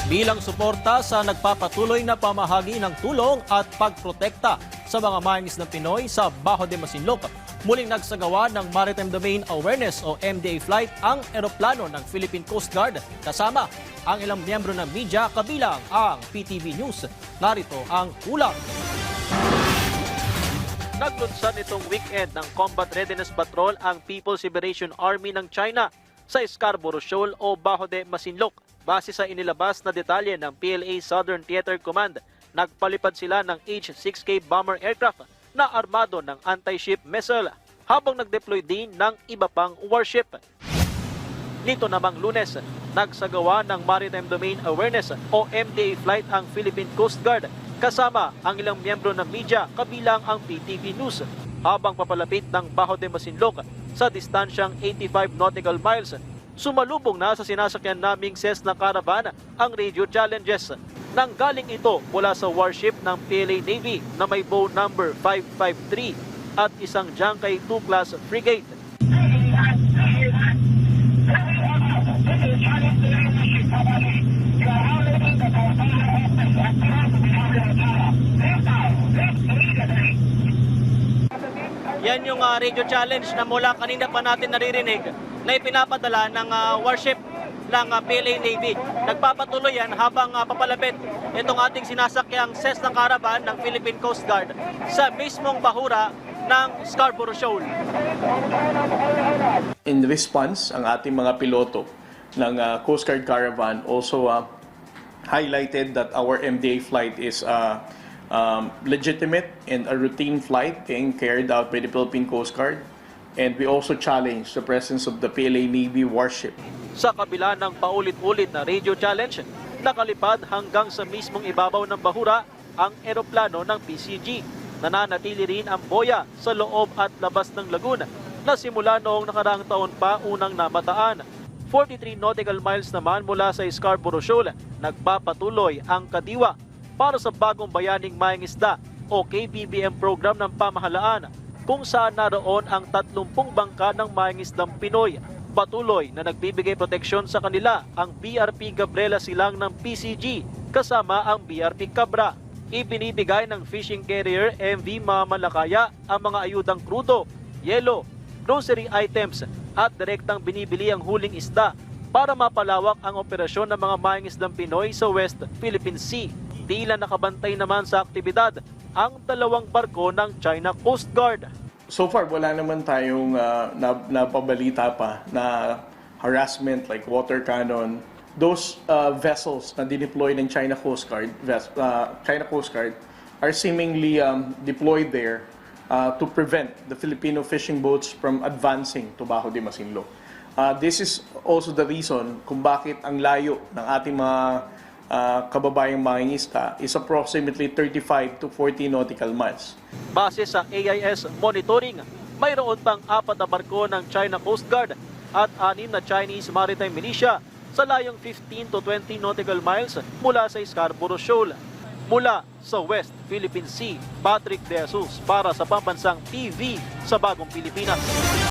bilang suporta sa nagpapatuloy na pamahagi ng tulong at pagprotekta sa mga mangingisdang Pinoy sa Bajo de Masinloc. Muling nagsagawa ng Maritime Domain Awareness o MDA flight ang eroplano ng Philippine Coast Guard kasama ang ilang miyembro ng media kabilang ang PTV News. Narito ang ulat. Naglunsad itong weekend ng Combat Readiness Patrol ang People's Liberation Army ng China sa Scarborough Shoal o Bajo de Masinloc. Base sa inilabas na detalye ng PLA Southern Theater Command, nagpalipad sila ng H-6K bomber aircraft na armado ng anti-ship missile habang nag-deploy din ng iba pang warship. Nito namang Lunes, nagsagawa ng Maritime Domain Awareness o MDA flight ang Philippine Coast Guard kasama ang ilang miyembro ng media kabilang ang PTV News habang papalapit ng Bajo de Masinloc sa distansyang 85 nautical miles. Sumalubong na sa sinasakyan naming Cessna Caravan ang radio challenges. Nanggaling ito mula sa warship ng PLA Navy na may bow number 553 at isang Jiangkai 2 class frigate. Yan yung radio challenge na mula kanina pa natin naririnig na ipinapadala ng warship ng PLA Navy. Nagpapatuloy yan habang papalapit itong ating sinasakyang Cessna Caravan ng Philippine Coast Guard sa mismong bahura ng Scarborough Shoal. In response, ang ating mga piloto ng Coast Guard Caravan also highlighted that our MDA flight is legitimate and a routine flight being carried out by the Philippine Coast Guard. And we also challenge the presence of the PLA Navy warship. Sa kabila ng paulit-ulit na radio challenge, nakalipad hanggang sa mismong ibabaw ng bahura ang eroplano ng PCG. Nananatili rin ang boya sa loob at labas ng lagoon na simula noong nakaraang taon pa unang namataan. 43 nautical miles naman mula sa Scarborough Shoal, nagpapatuloy ang Kadiwa para sa bagong bayaning mangingisda o KBBM program ng pamahalaan kung saan naroon ang 30 bangka ng mangingisdang Pinoy. Patuloy na nagbibigay proteksyon sa kanila ang BRP Gabriela Silang ng PCG kasama ang BRP Cabra. Ibinibigay ng fishing carrier MV Mamalakaya ang mga ayudang krudo, yelo, grocery items at direktang binibili ang huling isda para mapalawak ang operasyon ng mga mangingisdang Pinoy sa West Philippine Sea. Tila nakabantay naman sa aktibidad ang 2 barko ng China Coast Guard. So far, wala naman tayong napabalita pa na harassment like water cannon. Those vessels na dineploy ng China Coast Guard are seemingly deployed there to prevent the Filipino fishing boats from advancing to Bajo de Masinloc. This is also the reason kung bakit ang layo ng ating mga kababayang mangingisda is approximately 35 to 40 nautical miles. Base sa AIS monitoring, mayroon pang 4 na barko ng China Coast Guard at 6 na Chinese Maritime Militia sa layong 15 to 20 nautical miles mula sa Scarborough Shoal. Mula sa West Philippine Sea, Patrick De Jesus para sa Pambansang TV sa Bagong Pilipinas.